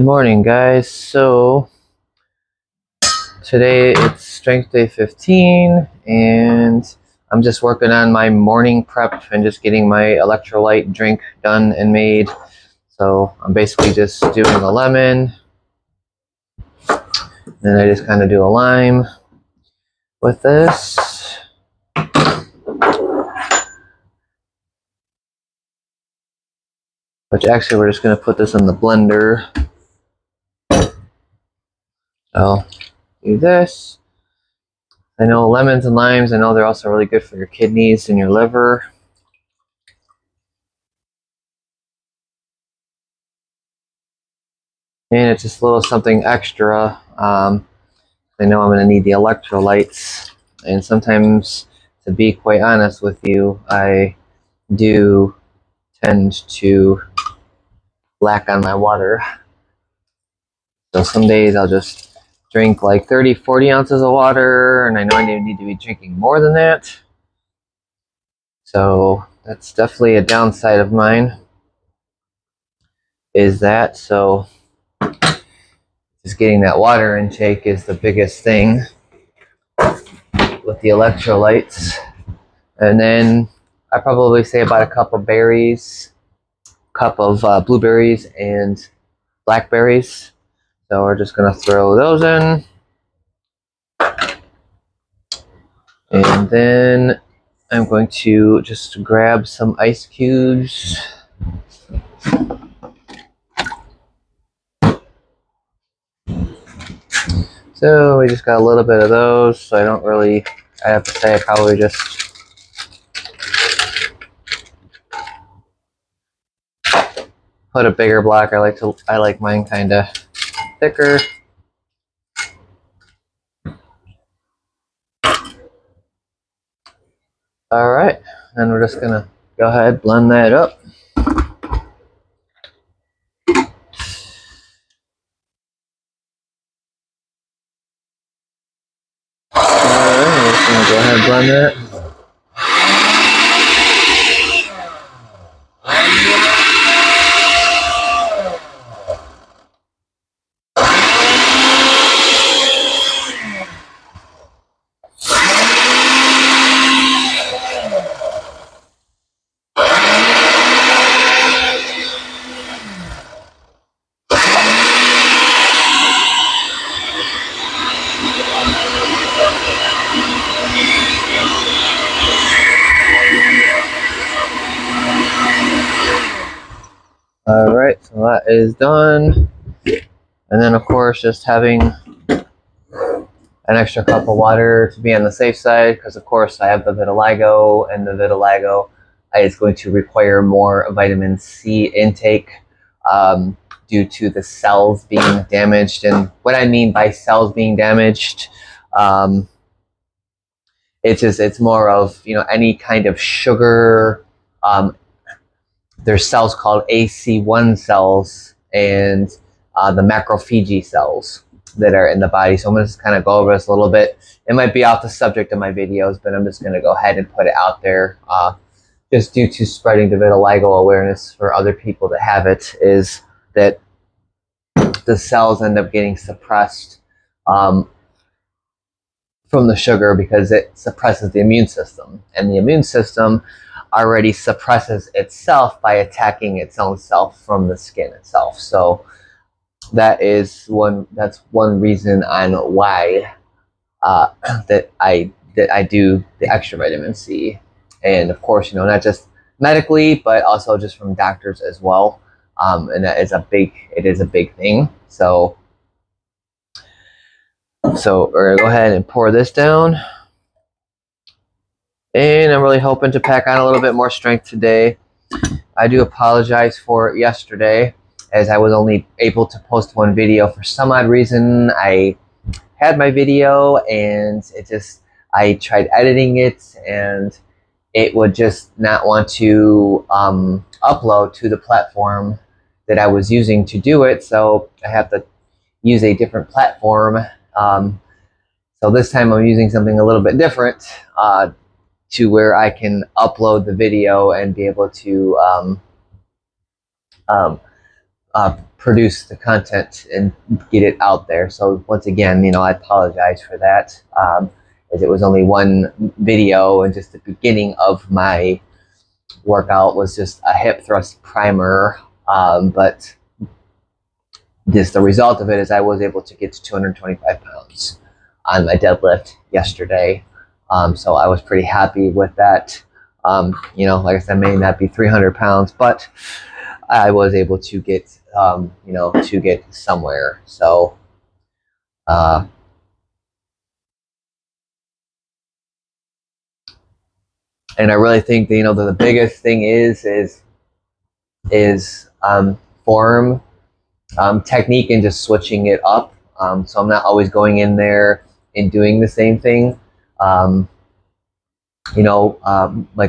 morning, guys. So today it's strength day 15 and I'm just working on my morning prep and just getting my electrolyte drink done and made. So I'm basically just doing a lemon, and I just kind of do a lime with this. Which actually we're just going to put this in the blender. So do this. I know lemons and limes, I know they're also really good for your kidneys and your liver. And it's just a little something extra. I know I'm going to need the electrolytes. And sometimes, to be quite honest with you, I do tend to lack on my water. So some days I'll just drink like 30, 40 ounces of water, and I know I need to be drinking more than that. So that's definitely a downside of mine, is that. So just getting that water intake is the biggest thing with the electrolytes. And then I probably say about a cup of berries, cup of blueberries and blackberries. So we're just going to throw those in. And then I'm going to just grab some ice cubes. So we just got a little bit of those. So I have to say I probably just put a bigger block. I like mine kind of thicker. All right, and we're just gonna go ahead, blend that up. Alright, I'm just gonna go ahead and blend that. Alright, so that is done. And then of course just having an extra cup of water to be on the safe side, because of course I have the vitiligo, and the vitiligo is going to require more vitamin C intake due to the cells being damaged. And what I mean by cells being damaged, it's more of, any kind of sugar. There's cells called AC1 cells and the macrophagy cells that are in the body. So I'm going to just kind of go over this a little bit. It might be off the subject of my videos, but I'm just going to go ahead and put it out there. Just due to spreading the vitiligo awareness for other people that have it, is that the cells end up getting suppressed from the sugar, because it suppresses the immune system. And the immune system already suppresses itself by attacking its own self from the skin itself. So that's one reason on why that I do the extra vitamin C. And of course, not just medically, but also just from doctors as well. And it is a big thing. So we're gonna go ahead and pour this down. And I'm really hoping to pack on a little bit more strength today. I do apologize for yesterday, as I was only able to post one video. For some odd reason, I had my video and I tried editing it, and it would just not want to upload to the platform that I was using to do it. So I have to use a different platform. So this time I'm using something a little bit different, to where I can upload the video and be able to produce the content and get it out there. So once again, I apologize for that, as it was only one video, and just the beginning of my workout was just a hip thrust primer. But just the result of it is I was able to get to 225 pounds on my deadlift yesterday. So I was pretty happy with that. Like I said, may not be 300 pounds, but I was able to get, to get somewhere. So, and I really think that, the biggest thing is form, technique, and just switching it up. So I'm not always going in there and doing the same thing. Like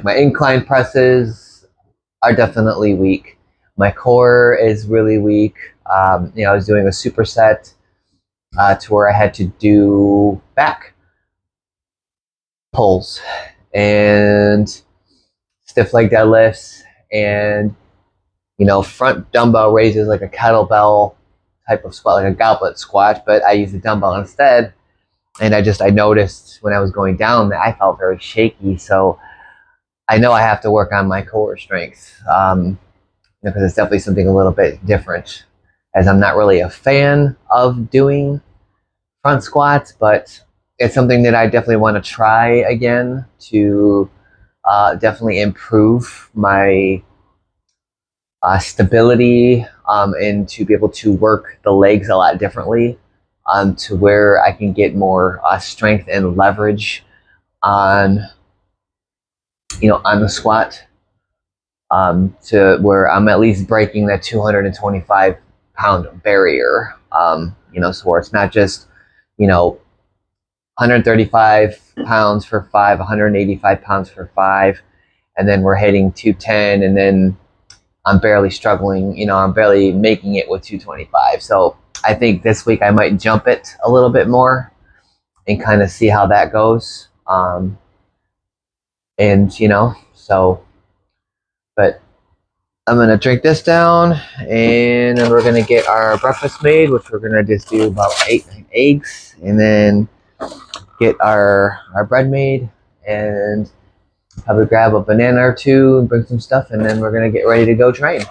my incline presses are definitely weak. My core is really weak. I was doing a superset to where I had to do back pulls and stiff leg deadlifts and front dumbbell raises, like a kettlebell type of squat, like a goblet squat, but I used a dumbbell instead. And I noticed when I was going down that I felt very shaky. So I know I have to work on my core strength, because it's definitely something a little bit different, as I'm not really a fan of doing front squats, but it's something that I definitely want to try again to definitely improve my stability, and to be able to work the legs a lot differently, to where I can get more strength and leverage on on the squat, to where I'm at least breaking that 225 pound barrier. So where it's not just 135 pounds for 5, 185 pounds for 5, and then we're hitting 210, and then I'm barely struggling, I'm barely making it with 225. So I think this week I might jump it a little bit more and kind of see how that goes. But I'm going to drink this down, and then we're going to get our breakfast made, which we're going to just do about 8 eggs, and then get our bread made, and probably grab a banana or two and bring some stuff, and then we're going to get ready to go train.